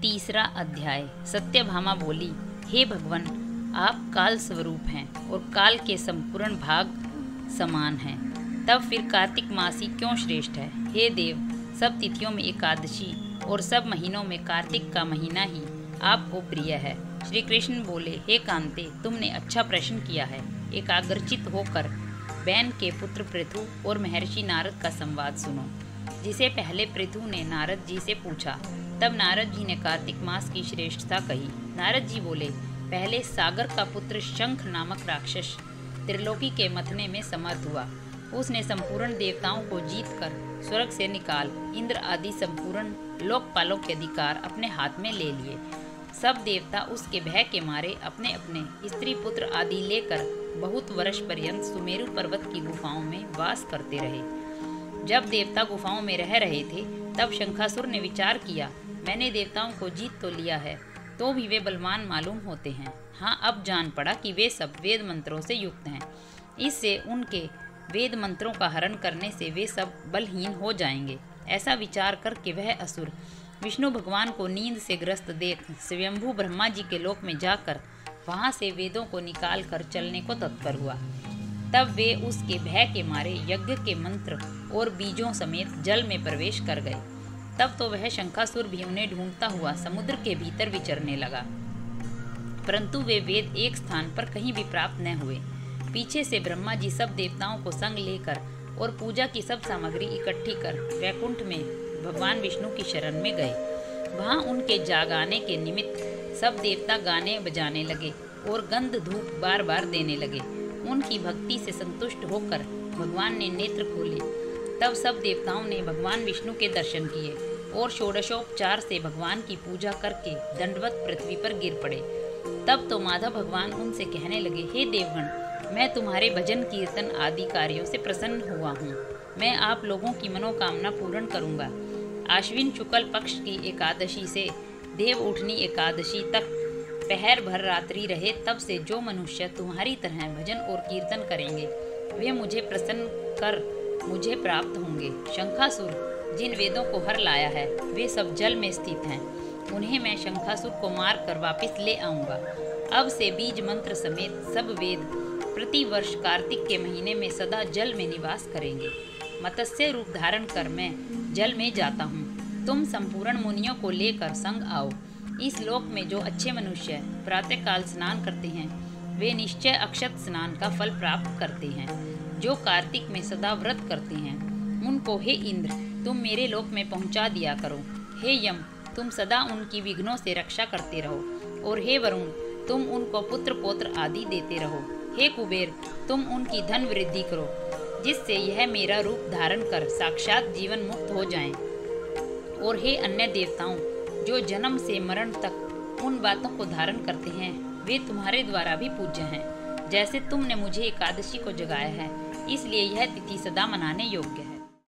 तीसरा अध्याय। सत्यभामा बोली, हे भगवान, आप काल स्वरूप हैं और काल के संपूर्ण भाग समान हैं। तब फिर कार्तिक मास ही क्यों श्रेष्ठ है? हे देव, सब तिथियों में एकादशी और सब महीनों में कार्तिक का महीना ही आपको प्रिय है। श्री कृष्ण बोले, हे कांते, तुमने अच्छा प्रश्न किया है। एकाग्रचित होकर बैन के पुत्र पृथु और महर्षि नारद का संवाद सुनो। जिसे पहले पृथु ने नारद जी से पूछा, तब नारद जी ने कार्तिक मास की श्रेष्ठता कही। नारद जी बोले, पहले सागर का पुत्र शंख नामक राक्षस त्रिलोकी के मथने में समर्थ हुआ। उसने संपूर्ण देवताओं को जीतकर स्वर्ग से निकाल इंद्र आदि संपूर्ण लोकपालों के अधिकार अपने हाथ में ले लिए। सब देवता उसके भय के मारे अपने अपने स्त्री पुत्र आदि लेकर बहुत वर्ष पर्यंत सुमेरु पर्वत की गुफाओं में वास करते रहे। जब देवता गुफाओं में रह रहे थे, तब शंखासुर ने विचार किया, मैंने देवताओं को जीत तो लिया है, तो भी वे बलवान मालूम होते हैं। हाँ, अब जान पड़ा कि वे सब वेद मंत्रों से युक्त हैं। इससे उनके वेद मंत्रों का हरण करने से वे सब बलहीन हो जाएंगे। ऐसा विचार करके वह असुर विष्णु भगवान को नींद से ग्रस्त देख स्वयंभू ब्रह्मा जी के लोक में जाकर वहां से वेदों को निकाल कर चलने को तत्पर हुआ। तब वे उसके भय के मारे यज्ञ के मंत्र और बीजों समेत जल में प्रवेश कर गए। तब तो वह शंखासुर भी उन्हें ढूंढता हुआ समुद्र के भीतर विचरने लगा, परंतु वे वेद एक स्थान पर कहीं भी प्राप्त न हुए। पीछे से ब्रह्मा जी सब देवताओं को संग लेकर और पूजा की सब सामग्री इकट्ठी कर वैकुंठ में भगवान विष्णु की शरण में गए। वहां उनके जागाने के निमित्त सब देवता गाने बजाने लगे और गंध धूप बार बार देने लगे। उनकी भक्ति से संतुष्ट होकर भगवान ने नेत्र खोले। तब सब देवताओं ने भगवान विष्णु के दर्शन किए और षोडशोपचार से भगवान की पूजा करके दंडवत पृथ्वी पर गिर पड़े। तब तो माधव भगवान उनसे कहने लगे, हे देवगण, मैं तुम्हारे भजन कीर्तन आदि कार्यों से प्रसन्न हुआ हूँ। मैं आप लोगों की मनोकामना पूर्ण करूँगा। आश्विन शुक्ल पक्ष की एकादशी से देव उठनी एकादशी तक पहर भर रात्रि रहे, तब से जो मनुष्य तुम्हारी तरह भजन और कीर्तन करेंगे, वे मुझे प्रसन्न कर मुझे प्राप्त होंगे। शंखासुर जिन वेदों को हर लाया है, वे सब जल में स्थित हैं। उन्हें मैं शंखासुर को मार कर वापिस ले आऊंगा। अब से बीज मंत्र समेत सब वेद प्रति वर्ष कार्तिक के महीने में सदा जल में निवास करेंगे। मत्स्य रूप धारण कर मैं जल में जाता हूँ। तुम संपूर्ण मुनियों को लेकर संग आओ। इस लोक में जो अच्छे मनुष्य प्रातःकाल स्नान करते हैं, वे निश्चय अक्षत स्नान का फल प्राप्त करते हैं। जो कार्तिक में सदा व्रत करते हैं, उनको हे इंद्र, तुम मेरे लोक में पहुंचा दिया करो। हे यम, तुम सदा उनकी विघ्नों से रक्षा करते रहो। और हे वरुण, तुम उनको पुत्र पौत्र आदि देते रहो। हे कुबेर, तुम उनकी धन वृद्धि करो, जिससे यह मेरा रूप धारण कर साक्षात जीवन मुक्त हो जाएं। और हे अन्य देवताओं, जो जन्म से मरण तक उन बातों को धारण करते हैं, वे तुम्हारे द्वारा भी पूज्य हैं। जैसे तुमने मुझे एकादशी को जगाया है, इसलिए यह तिथि सदा मनाने योग्य है।